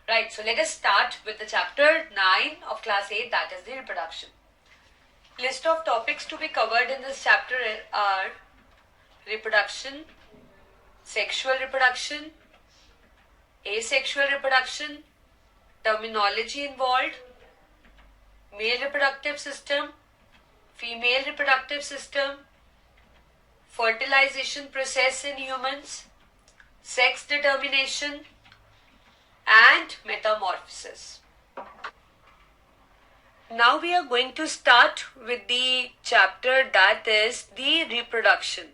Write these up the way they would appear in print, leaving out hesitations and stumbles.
Right, so let us start with the chapter 9 of class 8, that is the reproduction. List of topics to be covered in this chapter are reproduction, sexual reproduction, asexual reproduction, terminology involved, male reproductive system, female reproductive system, fertilization process in humans, sex determination, and metamorphosis. Now we are going to start with the chapter that is the reproduction.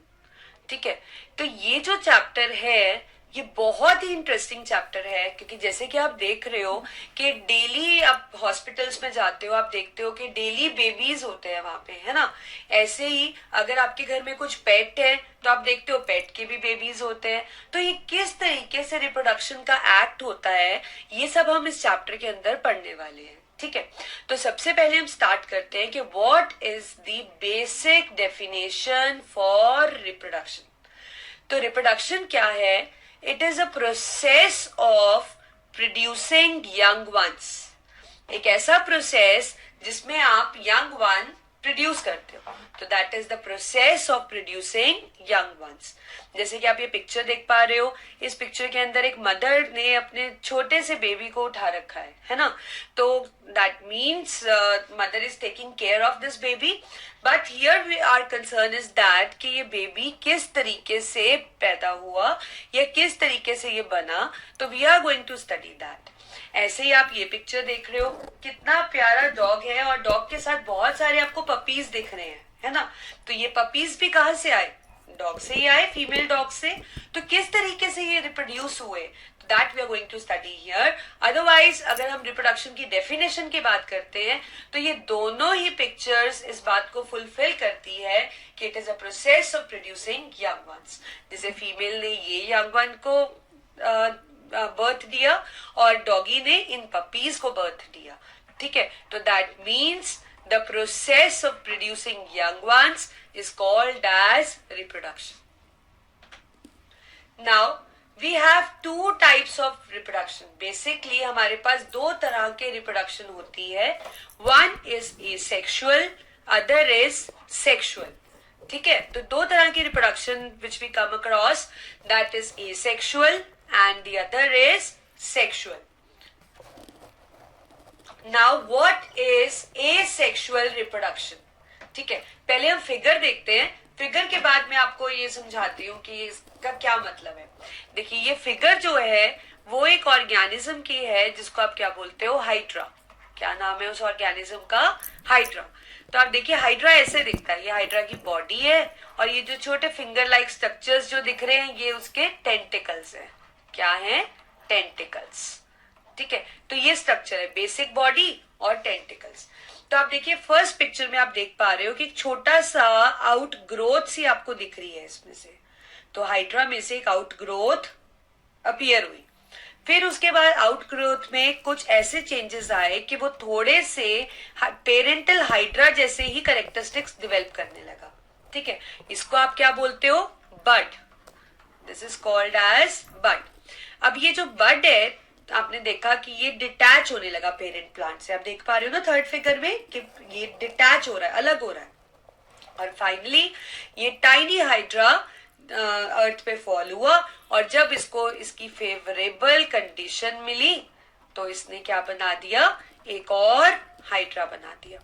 ठीक है, तो ये जो chapter है ये बहुत ही interesting chapter है, क्योंकि जैसे कि आप देख रहे हो कि डेली आप हॉस्पिटल्स में जाते हो, आप देखते हो कि डेली बेबीज होते हैं वहां पे, है ना। ऐसे ही अगर आपके घर में कुछ पेट है तो आप देखते हो पेट के भी बेबीज होते हैं। तो ये किस तरीके से रिप्रोडक्शन का एक्ट होता है ये सब हम इस चैप्टर के अंदर पढ़ने वाले हैं। ठीक है, तो सबसे पहले हम स्टार्ट करते हैं कि what is the basic definition for reproduction. तो रिप्रोडक्शन क्या है? It is a process of producing young ones. एक ऐसा प्रोसेस जिसमें आप यंग वन प्रोड्यूस करते हो, तो that is the process of producing young ones. जैसे कि आप ये पिक्चर देख पा रहे हो, इस पिक्चर के अंदर एक मदर ने अपने छोटे से बेबी को उठा रखा है ना। तो that means mother is taking care of this baby, but here we are concern is that कि ये बेबी किस तरीके से पैदा हुआ या किस तरीके से ये बना, तो we are going to study that. ऐसे ही आप ये पिक्चर देख रहे हो, कितना प्यारा डॉग है और डॉग के साथ बहुत सारे आपको पपीज दिख रहे हैं, है ना। तो ये पपीज भी कहाँ से आए? डॉग से ही आए, फीमेल डॉग से। तो किस तरीके से ये रिप्रोड्यूस हुए, that we are going to study here. Otherwise अगर हम रिप्रोडक्शन की डेफिनेशन की बात करते हैं तो ये दोनों ही पिक्चर्स इस बात को फुलफिल करती है कि it is a process of producing young ones. जैसे फीमेल ने ये यंग वन को बर्थ दिया और डॉगी ने इन पपीज को बर्थ दिया। ठीक है, तो that means the process of producing young ones is called as reproduction. Now we have two types of reproduction. Basically हमारे पास दो तरह के reproduction होती है. One is asexual, other is sexual. ठीक है, तो दो तरह की reproduction which we come across, that is asexual and the other is sexual. Now what is asexual reproduction? ठीक है, पहले हम फिगर देखते हैं, फिगर के बाद मैं आपको ये समझाती हूँ कि इसका क्या मतलब है। देखिए ये फिगर जो है वो एक ऑर्गेनिज्म की है जिसको आप क्या बोलते हो? हाइड्रा। क्या नाम है उस ऑर्गेनिज्म का? हाइड्रा। तो आप देखिए हाइड्रा ऐसे दिखता है, ये हाइड्रा की बॉडी है और ये जो छोटे फिंगर लाइक स्ट्रक्चर्स जो दिख रहे हैं ये उसके टेंटिकल्स है। क्या है? टेंटिकल्स। ठीक है, तो ये स्ट्रक्चर है, बेसिक बॉडी और टेंटिकल्स। तो आप देखिए फर्स्ट पिक्चर में आप देख पा रहे हो कि एक छोटा सा आउट ग्रोथ सी आपको दिख रही है इसमें से। तो हाइड्रा में से एक आउट ग्रोथ अपीयर हुई, फिर उसके बाद आउट ग्रोथ में कुछ ऐसे चेंजेस आए कि वो थोड़े से पेरेंटल हाइड्रा जैसे ही कैरेक्टरिस्टिक्स डेवलप करने लगा। ठीक है, इसको आप क्या बोलते हो? बड। दिस इज कॉल्ड एज बड। अब ये जो बड है आपने देखा कि ये डिटैच होने लगा पेरेंट प्लांट से। आप देख पा रहे हो ना थर्ड फिगर में कि ये डिटैच हो रहा है, अलग हो रहा है। और फाइनली ये टाइनी हाइड्रा अर्थ पे फॉल हुआ और जब इसको इसकी फेवरेबल कंडीशन मिली तो इसने क्या बना दिया? एक और हाइड्रा बना दिया।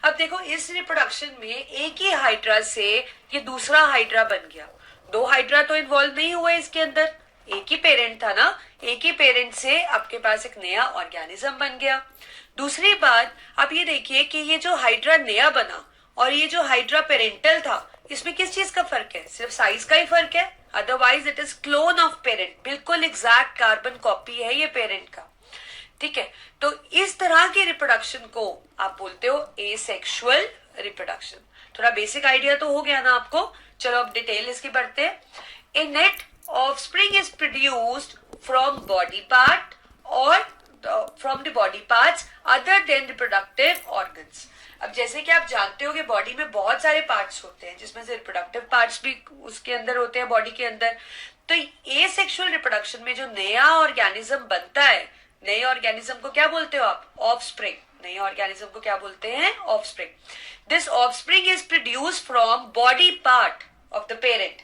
अब देखो इस रिप्रोडक्शन में एक ही हाइड्रा से ये दूसरा हाइड्रा बन गया। दो हाइड्रा तो इन्वॉल्व नहीं हुए इसके अंदर, एक ही पेरेंट था ना, एक ही पेरेंट से आपके पास एक नया ऑर्गेनिज्म बन गया। दूसरी बात आप ये देखिए कि ये जो हाइड्रा नया बना और ये जो हाइड्रा पेरेंटल था, इसमें किस चीज का फर्क है? सिर्फ साइज का ही फर्क है, otherwise it is clone of parent, बिल्कुल एग्जैक्ट कार्बन कॉपी है ये पेरेंट का। ठीक है, तो इस तरह के रिप्रोडक्शन को आप बोलते हो एसेक्सुअल रिप्रोडक्शन। थोड़ा बेसिक आइडिया तो हो गया ना आपको। चलो अब डिटेल इसकी बढ़ते हैं। In it offspring is produced from body part or from the body parts other than reproductive organs. अब जैसे कि आप जानते हो कि बॉडी में बहुत सारे पार्ट्स होते हैं जिसमें से रिप्रोडक्टिव पार्ट्स भी उसके अंदर होते हैं बॉडी के अंदर। तो एसेक्सुअल रिप्रोडक्शन में जो नया ऑर्गेनिज्म बनता है नए ऑर्गेनिज्म को क्या बोलते हो आप? ऑफस्प्रिंग। नए ऑर्गेनिज्म को क्या बोलते हैं? Offspring. This offspring is produce from body part of the parent,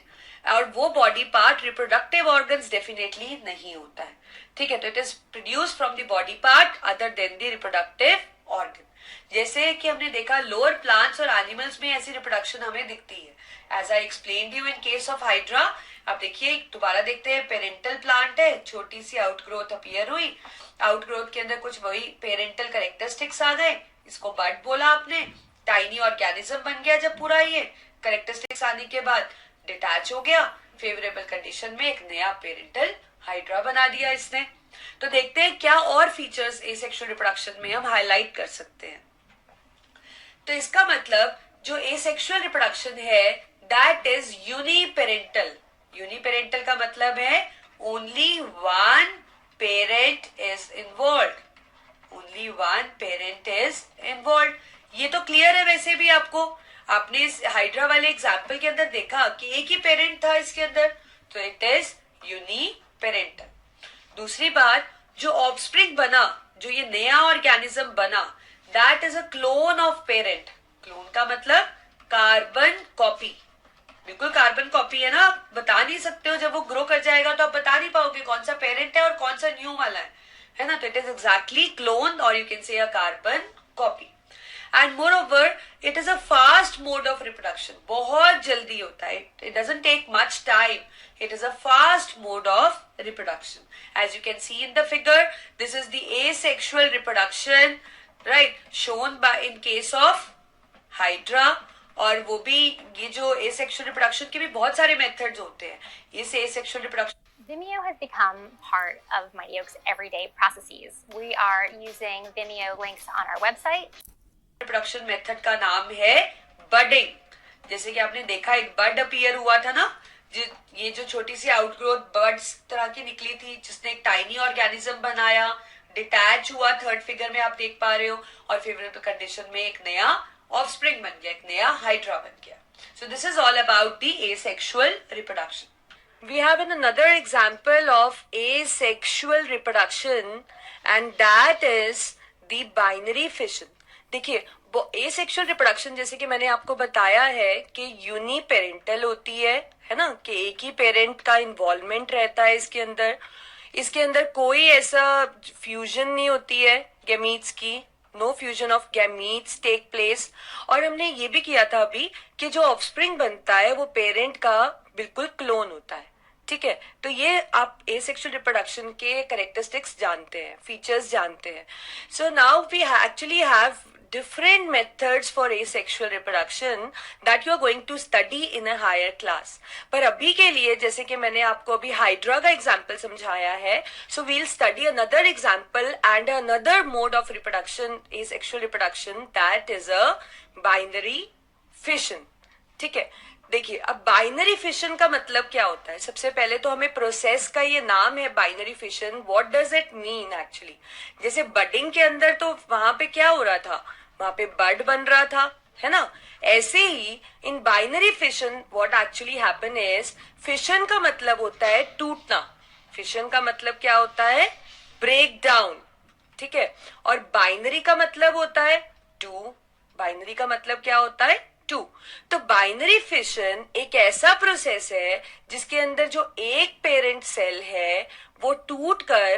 और वो body part reproductive organs definitely नहीं होता है, ठीक है। तो it is produce from the body part other than the reproductive organ. जैसे कि हमने देखा लोअर प्लांट्स और एनिमल्स में ऐसी रिप्रोडक्शन हमें दिखती है, as I explained you in case of hydra. अब देखिए दोबारा देखते हैं, पेरेंटल प्लांट है, छोटी सी आउटग्रोथ अपीयर हुई, आउटग्रोथ के अंदर कुछ वही पेरेंटल कैरेक्टरिस्टिक्स आ गए, इसको बड बोला आपने, टाइनी ऑर्गेनिज्म बन गया। जब पूरा ये कैरेक्टरिस्टिक्स आने के बाद डिटैच हो गया, फेवरेबल कंडीशन में एक नया पेरेंटल हाइड्रा बना दिया इसने। तो देखते हैं क्या और फीचर्स एसेक्सुअल रिप्रोडक्शन में हम हाईलाइट कर सकते हैं। तो इसका मतलब जो एसेक्सुअल रिप्रोडक्शन है दैट इज यूनिपेरेंटल। यूनिपेरेंटल का मतलब है only one parent is involve, only one parent is involve. ये तो क्लियर है वैसे भी आपको, आपने इस हाइड्रा वाले एग्जाम्पल के अंदर देखा कि एक ही पेरेंट था इसके अंदर, तो इट इज यूनिपेरेंटल। दूसरी बात, जो ऑफस्प्रिंग बना, जो ये नया ऑर्गेनिज्म बना, that is a clone of parent. Clone का मतलब कार्बन कॉपी, बिल्कुल कार्बन कॉपी है ना, आप बता नहीं सकते हो, जब वो ग्रो कर जाएगा तो आप बता नहीं पाओगे कौन सा पेरेंट है और कौन सा न्यू वाला है ना। तो इट इज एग्जैक्टली क्लोन और you can say a carbon copy. And moreover it is a fast mode of reproduction, बहुत जल्दी होता है, it doesn't take much time, it is a fast mode of reproduction. As you can see in the figure, this is the asexual reproduction, right, shown by in case of hydra। और वो भी ये जो asexual reproduction के भी बहुत सारे methods होते हैं, इस asexual reproduction Vimeo has become part of Mighty Oak's everyday processes. We are using Vimeo links on our website. reproduction method का नाम है budding। जैसे कि आपने देखा एक bud appear हुआ था ना, ये जो छोटी सी आउटग्रोथ बर्ड्स तरह की निकली थी, जिसने एक टाइनी ऑर्गेनिज्म बनाया, डिटैच हुआ, थर्ड फिगर में आप देख पा रहे हो, और फेवरेबल कंडीशन में एक नया ऑफस्प्रिंग बन गया, एक नया हाइड्रा बन गया। So this is all about the asexual reproduction. We have an another example of asexual reproduction and that is the binary fission. देखिए एसेक्सुअल रिप्रोडक्शन जैसे कि मैंने आपको बताया है कि यूनिपेरेंटल होती है ना, कि एक ही पेरेंट का इन्वॉल्वमेंट रहता है इसके अंदर। इसके अंदर कोई ऐसा फ्यूजन नहीं होती है गैमीट्स की, no fusion of gametes take place. और हमने ये भी किया था अभी कि जो ऑफस्प्रिंग बनता है वो पेरेंट का बिल्कुल क्लोन होता है, ठीक है। तो ये आप एसेक्सुअल रिप्रोडक्शन के कैरेक्टरिस्टिक्स जानते हैं, फीचर्स जानते हैं। So now we actually have different methods for asexual reproduction that you are going to study in a higher class। पर अभी के लिए जैसे कि मैंने आपको अभी हाइड्रा का एग्जाम्पल समझाया है, so we'll study another example and another mode of reproduction, asexual reproduction, that is a binary fission। ठीक है, देखिए अब बाइनरी फिशन का मतलब क्या होता है। सबसे पहले तो हमें प्रोसेस का ये नाम है binary fission, what does it mean actually. जैसे बडिंग के अंदर तो वहां पे क्या हो रहा था, वहां पे बड बन रहा था, है ना। ऐसे ही in binary fission what actually happen is, fission का मतलब होता है टूटना, फिशन का मतलब क्या होता है, ब्रेक डाउन, ठीक है। और बाइनरी का मतलब होता है टू, बाइनरी का मतलब क्या होता है टू। तो बाइनरी फिशन एक ऐसा प्रोसेस है जिसके अंदर जो एक पेरेंट सेल है वो टूटकर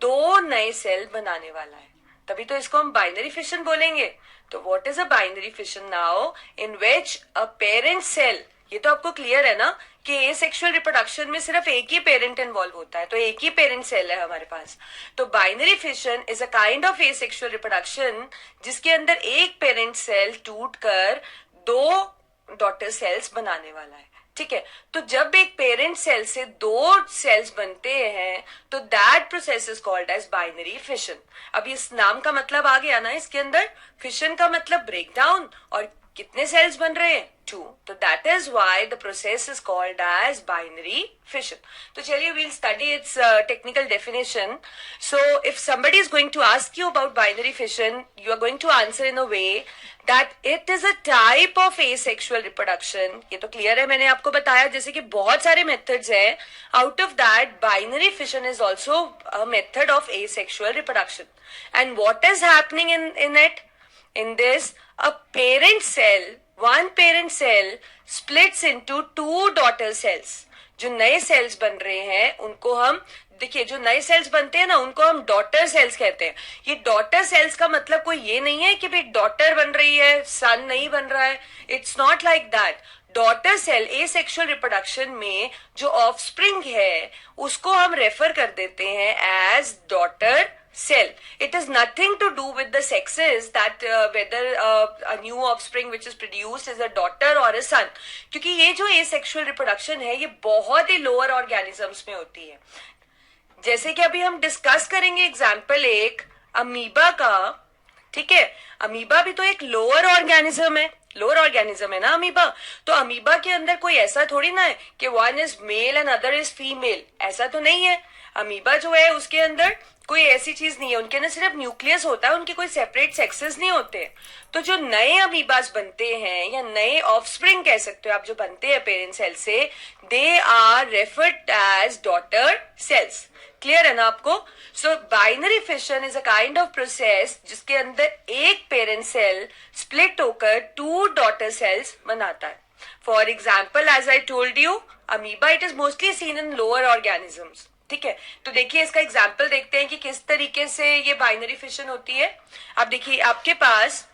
दो नए सेल बनाने वाला है, तभी तो इसको हम बाइनरी फिशन बोलेंगे। तो what is a binary fission now, in which a parent cell, ये तो आपको क्लियर है ना कि एसेक्सुअल रिप्रोडक्शन में सिर्फ एक ही पेरेंट इन्वॉल्व होता है, तो एक ही पेरेंट सेल है हमारे पास। तो binary fission is a kind of asexual reproduction जिसके अंदर एक पेरेंट सेल टूटकर दो डॉटर सेल्स बनाने वाला है, ठीक है। तो जब एक पेरेंट सेल से दो सेल्स बनते हैं तो that process is called as binary fission. अब इस नाम का मतलब आ गया ना इसके अंदर, फिशन का मतलब ब्रेक डाउन, और कितने सेल्स बन रहे हैं? 2. तो that is why the process is called as binary fission. तो चलिए we'll study its technical definition. So if somebody is going to ask you about binary fission, you are going to answer in a way that it is a type of asexual reproduction. ये तो clear है, मैंने आपको बताया जैसे कि बहुत सारे मेथड्स हैं. Out of that, binary fission is also a method of asexual reproduction. And what is happening in it? In this, a parent cell, one parent cell splits into two daughter cells. जो नए sales बन रहे हैं उनको हम, देखिए जो नए सेल्स बनते हैं ना उनको हम डॉटर सेल्स कहते हैं. ये डॉटर सेल्स का मतलब कोई ये नहीं है कि भाई डॉटर बन रही है, सन नहीं बन रहा है. It's not like that. Daughter cell asexual reproduction में जो ऑफस्प्रिंग है उसको हम रेफर कर देते हैं as daughter cell. It has nothing to do with the sexes that whether a new offspring which is produced is a daughter or a son. क्योंकि ये जो asexual reproduction है ये बहुत ही lower organisms में होती है. जैसे कि अभी हम डिस्कस करेंगे एग्जाम्पल एक अमीबा का. ठीक है, अमीबा भी तो एक लोअर ऑर्गेनिज्म है, लोअर ऑर्गेनिज्म है ना अमीबा. तो अमीबा के अंदर कोई ऐसा थोड़ी ना है कि one is male and other is female, ऐसा तो नहीं है. अमीबा जो है उसके अंदर कोई ऐसी चीज नहीं है, उनके अंदर सिर्फ न्यूक्लियस होता है, उनके कोई सेपरेट सेक्सेस नहीं होते. तो जो नए अमीबास बनते हैं या नए ऑफस्प्रिंग कह सकते हो आप जो बनते हैं पेरेंट सेल से, they are referred as daughter cells. Clear है ना आपको? So binary fission is a kind of process जिसके अंदर एक पेरेंट सेल स्प्लिट होकर टू डॉटर सेल्स बनाता है. For example as I told you, amoeba it is mostly seen in lower organisms. ठीक है, तो देखिए इसका एग्जाम्पल देखते हैं कि किस तरीके से ये बाइनरी फिशन होती है. अब देखिए आपके पास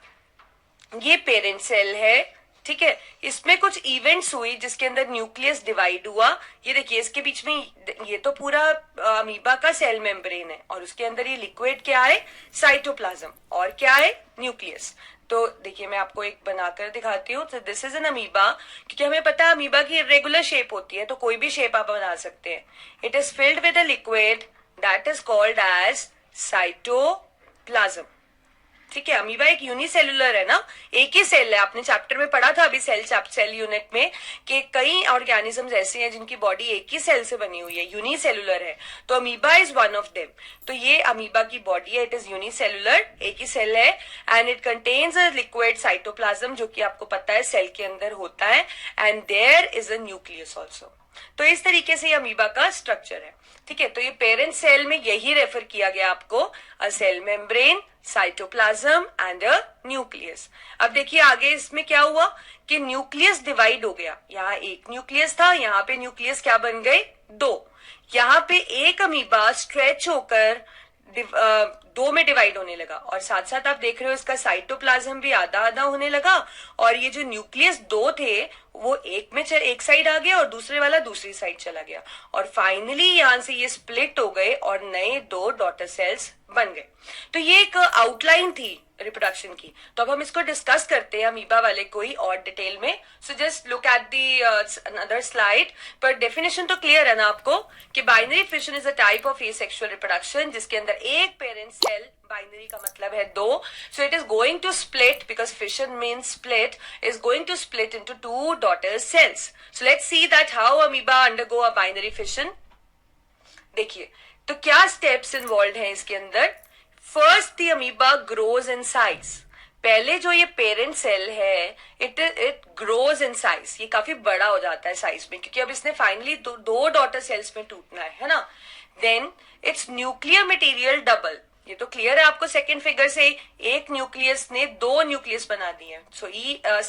ये पेरेंट सेल है. ठीक है, इसमें कुछ इवेंट्स हुई जिसके अंदर न्यूक्लियस डिवाइड हुआ. ये देखिए इसके बीच में ये तो पूरा अमीबा का सेल मेम्ब्रेन है और उसके अंदर ये लिक्विड क्या है? साइटोप्लाज्म. और क्या है? न्यूक्लियस. तो देखिए मैं आपको एक बनाकर दिखाती हूँ. तो दिस इज एन अमीबा. क्योंकि हमें पता है अमीबा की इरेगुलर शेप होती है तो कोई भी शेप आप बना सकते हैं. It is filled with a liquid that is called as cytoplasm. ठीक है, अमीबा एक यूनिसेलुलर है ना, एक ही सेल है. आपने चैप्टर में पढ़ा था अभी सेल यूनिट में कि कई ऑर्गेनिजम्स ऐसे हैं जिनकी बॉडी एक ही सेल से बनी हुई है, यूनिसेलुलर है. तो amoeba is one of them. तो ये अमीबा की बॉडी है, इट इज यूनिसेलुलर, एक ही सेल है. And it contains a liquid cytoplasm जो कि आपको पता है सेल के अंदर होता है. And there is a nucleus also. तो इस तरीके से ये अमीबा का स्ट्रक्चर है. ठीक है, तो ये पेरेंट सेल में यही रेफर किया गया आपको, a cell membrane, cytoplasm and a nucleus. अब देखिए आगे इसमें क्या हुआ कि न्यूक्लियस डिवाइड हो गया. यहाँ एक न्यूक्लियस था, यहाँ पे न्यूक्लियस क्या बन गए? दो. यहाँ पे एक अमीबा स्ट्रेच होकर दो में डिवाइड होने लगा और साथ साथ आप देख रहे हो इसका साइटोप्लाज्म भी आधा आधा होने लगा. और ये जो न्यूक्लियस दो थे वो एक में एक साइड आ गया और दूसरे वाला दूसरी साइड चला गया. और फाइनली यहां से ये स्प्लिट हो गए और नए दो डॉटर सेल्स बन गए. तो ये एक आउटलाइन थी रिप्रोडक्शन की. तो अब हम इसको डिस्कस करते हैं अमीबा वाले कोई और डिटेल में. So just look at the another slide. पर डेफिनेशन तो क्लियर है ना आपको कि binary fission is a type of asexual reproduction जिसके अंदर एक पेरेंट सेल, बाइनरी का मतलब है दो, so it is going to split because fission means split, is going to split into two daughter cells. So let's see that how amoeba undergo a binary fission. देखिए तो क्या steps involve हैं इसके अंदर. First the amoeba grows in size. पहले जो ये parent cell है इट ग्रोज इन साइज, ये काफी बड़ा हो जाता है साइज में क्योंकि अब इसने फाइनली दो डॉटर सेल्स में टूटना है ना. Then its nuclear material double. ये तो क्लियर है आपको सेकंड फिगर से, एक न्यूक्लियस ने दो न्यूक्लियस बना दिए. सो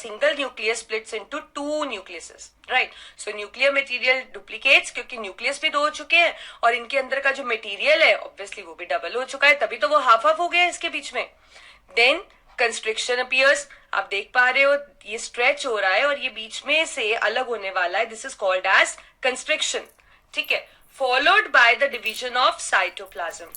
single nucleus splits into two nucleases, right. सो न्यूक्लियर मटेरियल डुप्लीकेट्स क्योंकि न्यूक्लियस भी दो हो चुके हैं और इनके अंदर का जो मटेरियल है ऑब्वियसली वो भी डबल हो चुका है, तभी तो वो हाफ हाफ हो गया है इसके बीच में. Then constriction appears. आप देख पा रहे हो ये स्ट्रेच हो रहा है और ये बीच में से अलग होने वाला है. This is called as constriction. ठीक है, followed by the division of cytoplasm.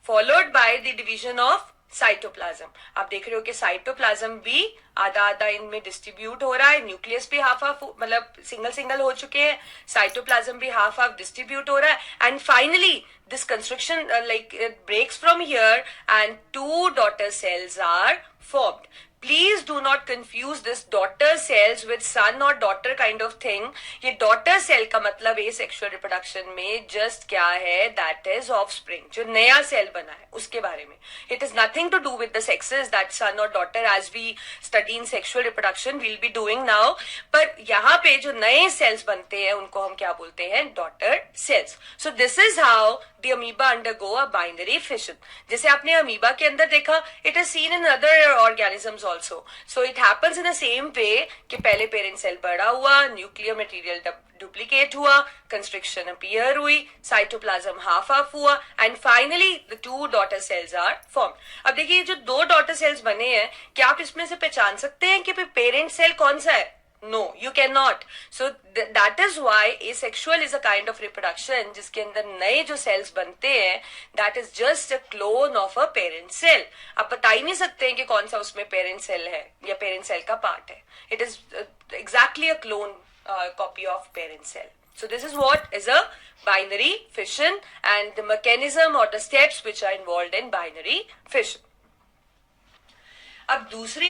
Followed by the division of cytoplasm. आप देख रहे हो कि साइटोप्लाज्म भी आधा आधा इनमें डिस्ट्रीब्यूट हो रहा है, न्यूक्लियस भी हाफ हाफ मतलब सिंगल सिंगल हो चुके हैं, साइटोप्लाज्म भी हाफ हाफ डिस्ट्रीब्यूट हो रहा है. And finally this construction like it breaks from here and two daughter cells are formed. Please do not confuse this daughter cells with son और daughter kind of thing. ये daughter cell का मतलब asexual reproduction में just क्या है, that is offspring, जो नया cell बना है उसके बारे में. It is nothing to do with the sexes that son और daughter as we study in sexual reproduction will be doing now. पर यहाँ पे जो नए सेल्स बनते हैं उनको हम क्या बोलते हैं, daughter cells. So this is how the amoeba undergo a binary fission. जैसे आपने अमीबा के अंदर देखा, it is seen in other organisms also. So it happens in the same way कि पहले पेरेंट सेल बड़ा हुआ, न्यूक्लियर मटेरियल डुप्लीकेट हुआ, कंस्ट्रिक्शन अपीयर हुई, साइटोप्लाज्म हाफ हाफ हुआ, and finally the 2 daughter cells are form. अब देखिए जो 2 डॉटर सेल्स बने हैं, क्या आप इसमें से पहचान सकते हैं कि पेरेंट सेल कौन सा है? No, you cannot. So that is why asexual is a kind of reproduction जिसके अंदर नए जो cells बनते हैं, that is just a clone of a parent cell. आप बता ही नहीं सकते हैं कि कौन सा उसमें parent cell है या parent cell का part है. It is exactly a clone copy of parent cell. So this is what is a binary fission and the mechanism or the steps which are involved in binary fission. अब दूसरी